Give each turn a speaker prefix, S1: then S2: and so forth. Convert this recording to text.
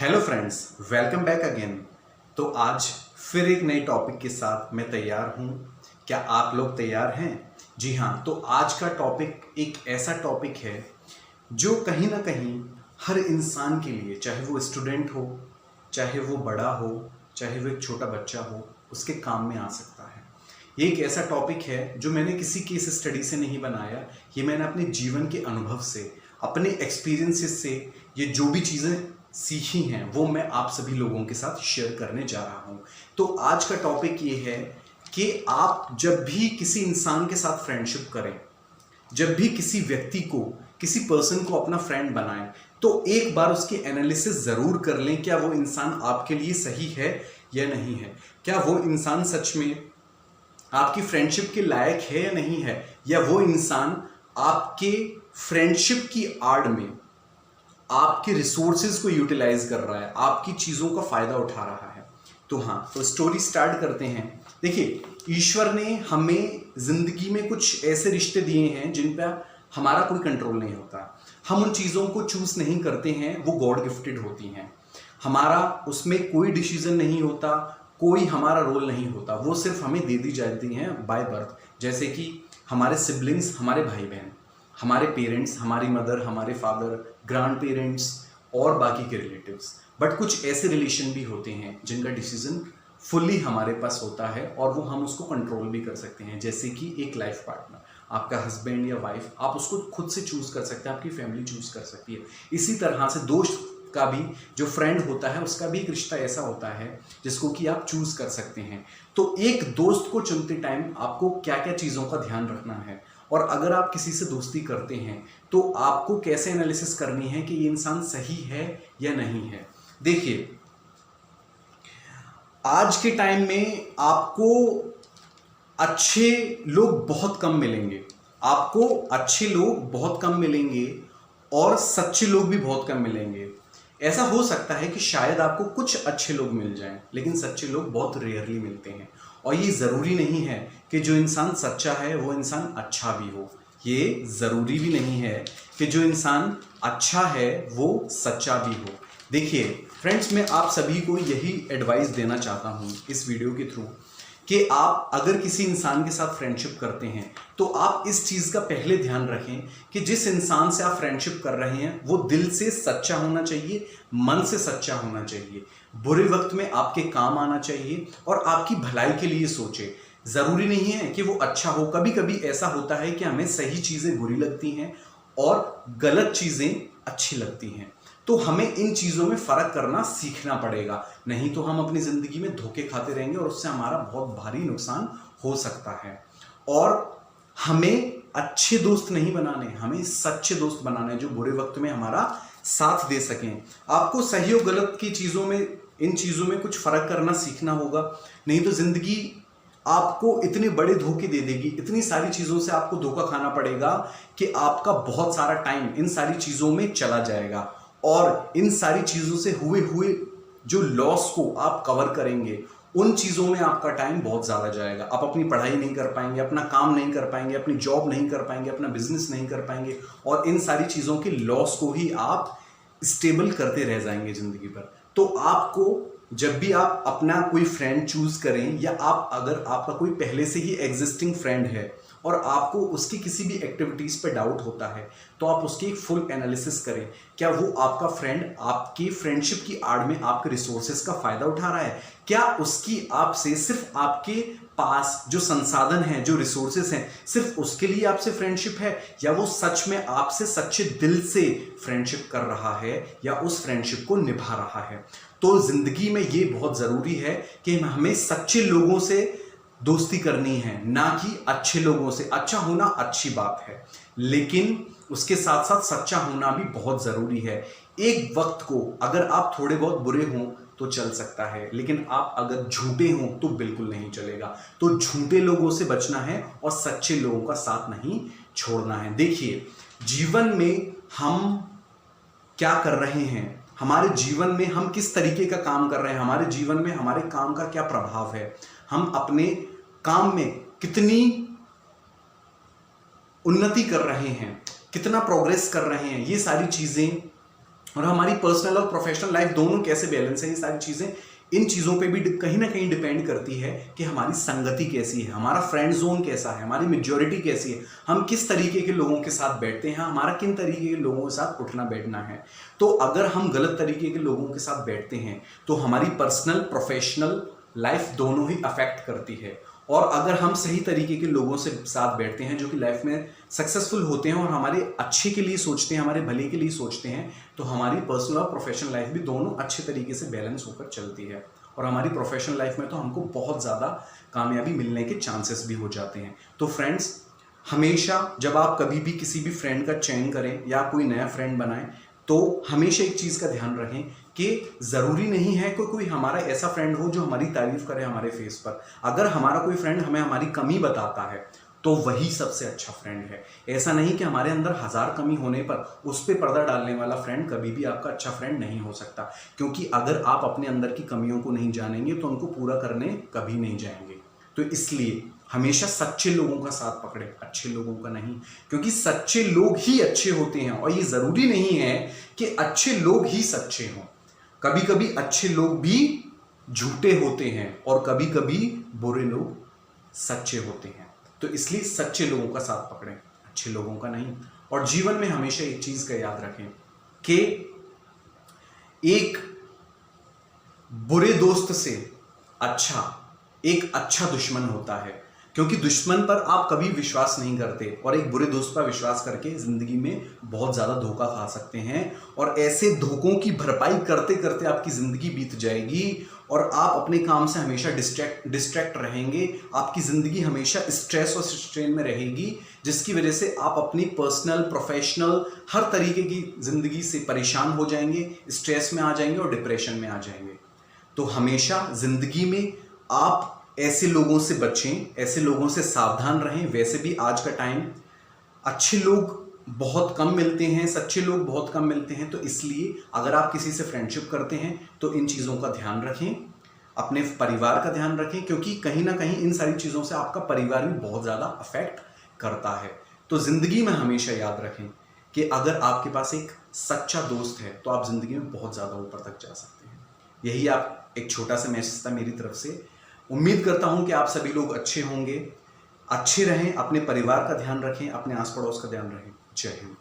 S1: Hello friends, welcome back again. तो आज फिर एक नए टॉपिक के साथ मैं तैयार हूँ। क्या आप लोग तैयार हैं? जी हाँ। तो आज का टॉपिक एक ऐसा टॉपिक है जो कहीं ना कहीं हर इंसान के लिए, चाहे वो स्टूडेंट हो, चाहे वो बड़ा हो, चाहे वो एक छोटा बच्चा हो, उसके काम में आ सकता है। ये एक ऐसा टॉपिक है जो मैंने किसी केस स्टडी से नहीं बनाया, ये मैंने अपने जीवन के अनुभव से, अपने एक्सपीरियंसेस से ये जो भी चीज़ें सीखी हैं वो मैं आप सभी लोगों के साथ शेयर करने जा रहा हूँ। तो आज का टॉपिक ये है कि आप जब भी किसी इंसान के साथ फ्रेंडशिप करें, जब भी किसी व्यक्ति को, किसी पर्सन को अपना फ्रेंड बनाएं, तो एक बार उसकी एनालिसिस ज़रूर कर लें। क्या वो इंसान आपके लिए सही है या नहीं है? क्या वो इंसान सच में आपकी फ्रेंडशिप के लायक है या नहीं है? या वो इंसान आपके फ्रेंडशिप की आड़ में आपके रिसोर्सेज को यूटिलाइज कर रहा है, आपकी चीज़ों का फायदा उठा रहा है? तो हाँ, तो स्टोरी स्टार्ट करते हैं। देखिए, ईश्वर ने हमें जिंदगी में कुछ ऐसे रिश्ते दिए हैं जिन पर हमारा कोई कंट्रोल नहीं होता। हम उन चीज़ों को चूज नहीं करते हैं, वो गॉड गिफ्टेड होती हैं। हमारा उसमें कोई डिसीजन नहीं होता, कोई हमारा रोल नहीं होता, वो सिर्फ हमें दे दी जाती हैं बाय बर्थ। जैसे कि हमारे सिबलिंग्स, हमारे भाई बहन, हमारे पेरेंट्स, हमारी मदर, हमारे फादर, ग्रैंड पेरेंट्स और बाकी के रिलेटिव्स। बट कुछ ऐसे रिलेशन भी होते हैं जिनका डिसीजन फुल्ली हमारे पास होता है और वो हम उसको कंट्रोल भी कर सकते हैं। जैसे कि एक लाइफ पार्टनर, आपका हस्बैंड या वाइफ, आप उसको खुद से चूज कर सकते हैं, आपकी फैमिली चूज कर सकती है। इसी तरह से दोस्त का भी, जो फ्रेंड होता है, उसका भी एक रिश्ता ऐसा होता है जिसको कि आप चूज कर सकते हैं। तो एक दोस्त को चुनते टाइम आपको क्या क्या चीज़ों का ध्यान रखना है, और अगर आप किसी से दोस्ती करते हैं तो आपको कैसे एनालिसिस करनी है कि ये इंसान सही है या नहीं है। देखिए, आज के टाइम में आपको अच्छे लोग बहुत कम मिलेंगे, आपको अच्छे लोग बहुत कम मिलेंगे और सच्चे लोग भी बहुत कम मिलेंगे। ऐसा हो सकता है कि शायद आपको कुछ अच्छे लोग मिल जाएं, लेकिन सच्चे लोग बहुत रेयरली मिलते हैं। और ये ज़रूरी नहीं है कि जो इंसान सच्चा है वो इंसान अच्छा भी हो। ये ज़रूरी भी नहीं है कि जो इंसान अच्छा है वो सच्चा भी हो। देखिए फ्रेंड्स, मैं आप सभी को यही एडवाइस देना चाहता हूँ इस वीडियो के थ्रू कि आप अगर किसी इंसान के साथ फ्रेंडशिप करते हैं तो आप इस चीज़ का पहले ध्यान रखें कि जिस इंसान से आप फ्रेंडशिप कर रहे हैं वो दिल से सच्चा होना चाहिए, मन से सच्चा होना चाहिए, बुरे वक्त में आपके काम आना चाहिए और आपकी भलाई के लिए सोचे। ज़रूरी नहीं है कि वो अच्छा हो। कभी कभी ऐसा होता है कि हमें सही चीज़ें बुरी लगती हैं और गलत चीज़ें अच्छी लगती हैं। तो हमें इन चीज़ों में फ़र्क करना सीखना पड़ेगा, नहीं तो हम अपनी ज़िंदगी में धोखे खाते रहेंगे और उससे हमारा बहुत भारी नुकसान हो सकता है। और हमें अच्छे दोस्त नहीं बनाने, हमें सच्चे दोस्त बनाने जो बुरे वक्त में हमारा साथ दे सकें। आपको सही और गलत की चीज़ों में, इन चीज़ों में कुछ फ़र्क करना सीखना होगा, नहीं तो ज़िंदगी आपको इतने बड़े धोखे दे देगी, इतनी सारी चीज़ों से आपको धोखा खाना पड़ेगा कि आपका बहुत सारा टाइम इन सारी चीज़ों में चला जाएगा और इन सारी चीज़ों से हुए जो लॉस को आप कवर करेंगे, उन चीज़ों में आपका टाइम बहुत ज़्यादा जाएगा। आप अपनी पढ़ाई नहीं कर पाएंगे, अपना काम नहीं कर पाएंगे, अपनी जॉब नहीं कर पाएंगे, अपना बिजनेस नहीं कर पाएंगे और इन सारी चीज़ों के लॉस को ही आप स्टेबल करते रह जाएंगे ज़िंदगी भर। तो आपको जब भी आप अपना कोई फ्रेंड चूज करें, या आप अगर आपका कोई पहले से ही एग्जिस्टिंग फ्रेंड है और आपको उसकी किसी भी एक्टिविटीज़ पे डाउट होता है, तो आप उसकी एक फुल एनालिसिस करें। क्या वो आपका फ्रेंड आपकी फ्रेंडशिप की आड़ में आपके रिसोर्सेज का फ़ायदा उठा रहा है? क्या उसकी आपसे सिर्फ आपके पास जो संसाधन हैं, जो रिसोर्सेज हैं, सिर्फ उसके लिए आपसे फ्रेंडशिप है, या वो सच में आपसे सच्चे दिल से फ्रेंडशिप कर रहा है या उस फ्रेंडशिप को निभा रहा है? तो ज़िंदगी में ये बहुत ज़रूरी है कि हमें सच्चे लोगों से दोस्ती करनी है, ना कि अच्छे लोगों से। अच्छा होना अच्छी बात है, लेकिन उसके साथ साथ सच्चा होना भी बहुत ज़रूरी है। एक वक्त को अगर आप थोड़े बहुत बुरे हों तो चल सकता है, लेकिन आप अगर झूठे हों तो बिल्कुल नहीं चलेगा। तो झूठे लोगों से बचना है और सच्चे लोगों का साथ नहीं छोड़ना है। देखिए, जीवन में हम क्या कर रहे हैं, हमारे जीवन में हम किस तरीके का काम कर रहे हैं, हमारे जीवन में हमारे काम का क्या प्रभाव है, हम अपने काम में कितनी उन्नति कर रहे हैं, कितना प्रोग्रेस कर रहे हैं, ये सारी चीज़ें और हमारी पर्सनल और प्रोफेशनल लाइफ दोनों कैसे बैलेंस है, ये सारी चीज़ें इन चीज़ों पे भी कहीं ना कहीं डिपेंड करती है कि हमारी संगति कैसी है, हमारा फ्रेंड जोन कैसा है, हमारी मेजॉरिटी कैसी है, हम किस तरीके के लोगों के साथ बैठते हैं, हमारा किन तरीके के लोगों के साथ उठना बैठना है। तो अगर हम गलत तरीके के लोगों के साथ बैठते हैं तो हमारी पर्सनल प्रोफेशनल लाइफ दोनों ही अफेक्ट करती है। और अगर हम सही तरीके के लोगों से साथ बैठते हैं जो कि लाइफ में सक्सेसफुल होते हैं और हमारे अच्छे के लिए सोचते हैं, हमारे भले के लिए सोचते हैं, तो हमारी पर्सनल और प्रोफेशनल लाइफ भी दोनों अच्छे तरीके से बैलेंस होकर चलती है। और हमारी प्रोफेशनल लाइफ में तो हमको बहुत ज़्यादा कामयाबी मिलने के चांसेस भी हो जाते हैं। तो फ्रेंड्स, हमेशा जब आप कभी भी किसी भी फ्रेंड का चयन करें या कोई नया फ्रेंड बनाएं, तो हमेशा एक चीज़ का ध्यान रखें कि ज़रूरी नहीं है कि कोई हमारा ऐसा फ्रेंड हो जो हमारी तारीफ करे हमारे फेस पर। अगर हमारा कोई फ्रेंड हमें हमारी कमी बताता है तो वही सबसे अच्छा फ्रेंड है। ऐसा नहीं कि हमारे अंदर 1000 कमी होने पर उस पर पर्दा डालने वाला फ्रेंड कभी भी आपका अच्छा फ्रेंड नहीं हो सकता, क्योंकि अगर आप अपने अंदर की कमियों को नहीं जानेंगे तो उनको पूरा करने कभी नहीं जाएंगे। तो इसलिए हमेशा सच्चे लोगों का साथ पकड़े, अच्छे लोगों का नहीं, क्योंकि सच्चे लोग ही अच्छे होते हैं। और ये ज़रूरी नहीं है कि अच्छे लोग ही सच्चे हों, कभी कभी अच्छे लोग भी झूठे होते हैं और कभी कभी बुरे लोग सच्चे होते हैं। तो इसलिए सच्चे लोगों का साथ पकड़ें, अच्छे लोगों का नहीं। और जीवन में हमेशा एक चीज़ का याद रखें कि एक बुरे दोस्त से अच्छा एक अच्छा दुश्मन होता है, क्योंकि दुश्मन पर आप कभी विश्वास नहीं करते और एक बुरे दोस्त पर विश्वास करके ज़िंदगी में बहुत ज़्यादा धोखा खा सकते हैं। और ऐसे धोखों की भरपाई करते करते आपकी ज़िंदगी बीत जाएगी और आप अपने काम से हमेशा डिस्ट्रैक्ट रहेंगे। आपकी ज़िंदगी हमेशा स्ट्रेस और स्ट्रेन में रहेगी, जिसकी वजह से आप अपनी पर्सनल प्रोफेशनल हर तरीके की ज़िंदगी से परेशान हो जाएंगे, स्ट्रेस में आ जाएंगे और डिप्रेशन में आ जाएंगे। तो हमेशा ज़िंदगी में आप ऐसे लोगों से बचें, ऐसे लोगों से सावधान रहें। वैसे भी आज का टाइम अच्छे लोग बहुत कम मिलते हैं, सच्चे लोग बहुत कम मिलते हैं। तो इसलिए अगर आप किसी से फ्रेंडशिप करते हैं तो इन चीज़ों का ध्यान रखें, अपने परिवार का ध्यान रखें, क्योंकि कहीं ना कहीं इन सारी चीज़ों से आपका परिवार भी बहुत ज़्यादा अफेक्ट करता है। तो ज़िंदगी में हमेशा याद रखें कि अगर आपके पास एक सच्चा दोस्त है तो आप ज़िंदगी में बहुत ज़्यादा ऊपर तक जा सकते हैं। यही आप एक छोटा सा मैसेज था मेरी तरफ से। उम्मीद करता हूं कि आप सभी लोग अच्छे होंगे, अच्छे रहें, अपने परिवार का ध्यान रखें, अपने आस पड़ोस का ध्यान रखें। जय हिंद।